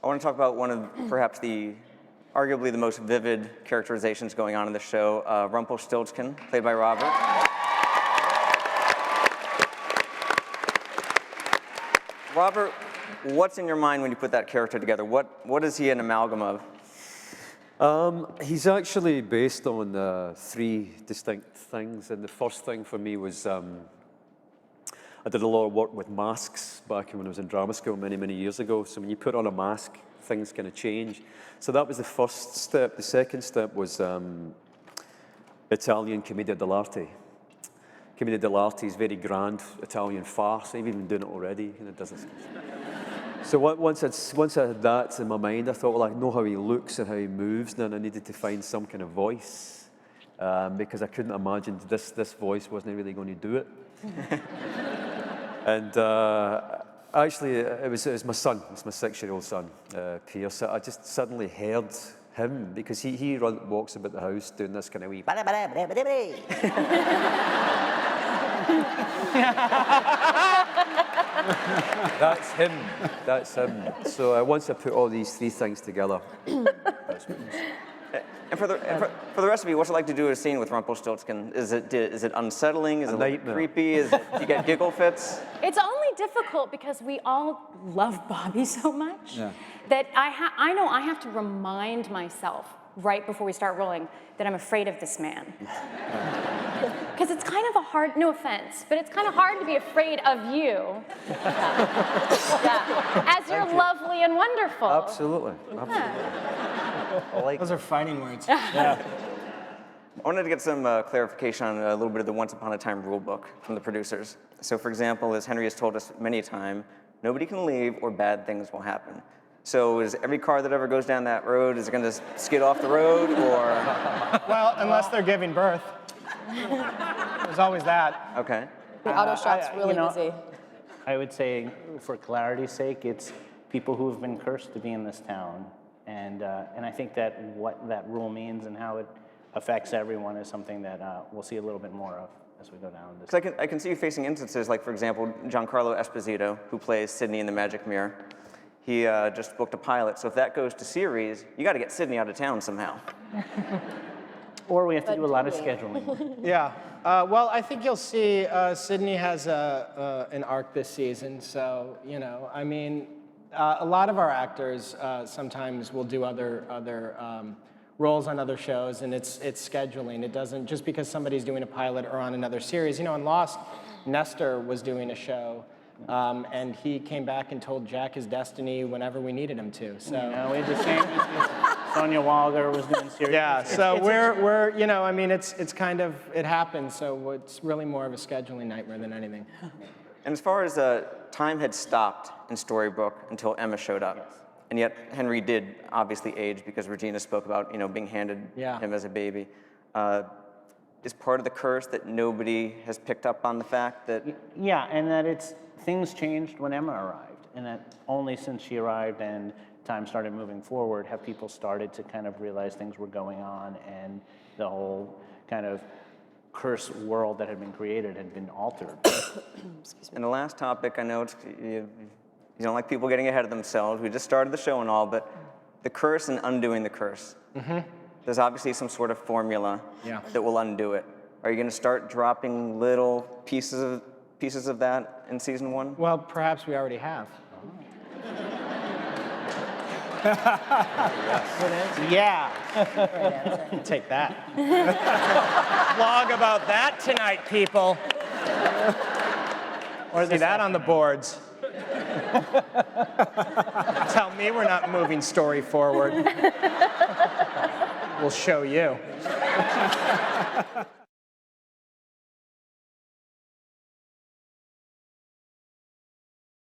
I want to talk about one of perhaps arguably the most vivid characterizations going on in the show, Rumplestiltskin, played by Robert. Robert, what's in your mind when you put that character together? What is he an amalgam of? He's actually based on 3 distinct things, and the first thing for me was I did a lot of work with masks back when I was in drama school many, many years ago. So when you put on a mask, things kind of change. So that was the first step. The second step was Italian commedia dell'arte. Commedia dell'arte is very grand Italian farce. I've even been doing it already, and it doesn't. So once I had that in my mind, I thought, well, I know how he looks and how he moves, and then I needed to find some kind of voice because I couldn't imagine this voice wasn't really going to do it. And actually, it was my son. It's my 6-year-old son, Pierce. I just suddenly heard him because he walks about the house doing this kind of wee. That's him. That's him. So once I put all these 3 things together, that's what it is. And for the rest of you, what's it like to do a scene with Rumpelstiltskin? Is it unsettling? Is it like creepy? Do you get giggle fits? It's only difficult because we all love Bobby so much that I know I have to remind myself right before we start rolling that I'm afraid of this man. Because it's kind of a hard, no offense, but it's kind of hard to be afraid of you. As you're lovely and wonderful. Absolutely. Those are fighting words. I wanted to get some clarification on a little bit of the Once Upon a Time rule book from the producers. So for example, as Henry has told us many a time, nobody can leave or bad things will happen. So is every car that ever goes down that road, is it going to skid off the road, or? Well, unless they're giving birth. There's always that. Okay. The auto shop's really busy. I would say, for clarity's sake, it's people who have been cursed to be in this town. And I think that what that rule means and how it affects everyone is something that we'll see a little bit more of as we go down. Because I can see you facing instances like, for example, Giancarlo Esposito, who plays Sidney in The Magic Mirror. He just booked a pilot, so if that goes to series, you got to get Sidney out of town somehow. Or we have to do a lot of scheduling. Yeah. Well, I think you'll see Sydney has an arc this season. So, you know, I mean, a lot of our actors sometimes will do other roles on other shows, and it's scheduling. It doesn't, just because somebody's doing a pilot or on another series. You know, in Lost, Nestor was doing a show, and he came back and told Jack his destiny whenever we needed him to. So we had the same. Sonia Walger was doing series. Yeah, so we're you know, I mean, it's kind of, it happens, so it's really more of a scheduling nightmare than anything. And as far as time had stopped in Storybrook until Emma showed up, Yes. and yet Henry did obviously age because Regina spoke about, you know, being handed him as a baby. Is part of the curse that nobody has picked up on the fact that... Yeah, and that things changed when Emma arrived, and that only since she arrived and time started moving forward have people started to kind of realize things were going on, and the whole kind of curse world that had been created had been altered. And the last topic, I know you don't like people getting ahead of themselves. We just started the show and all, but the curse and undoing the curse. There's obviously some sort of formula that will undo it. Are you going to start dropping little pieces of that in season 1? Well, perhaps we already have. Yeah. Take that. Vlog about that tonight, people. Or see that on the boards. Tell me we're not moving story forward. We'll show you.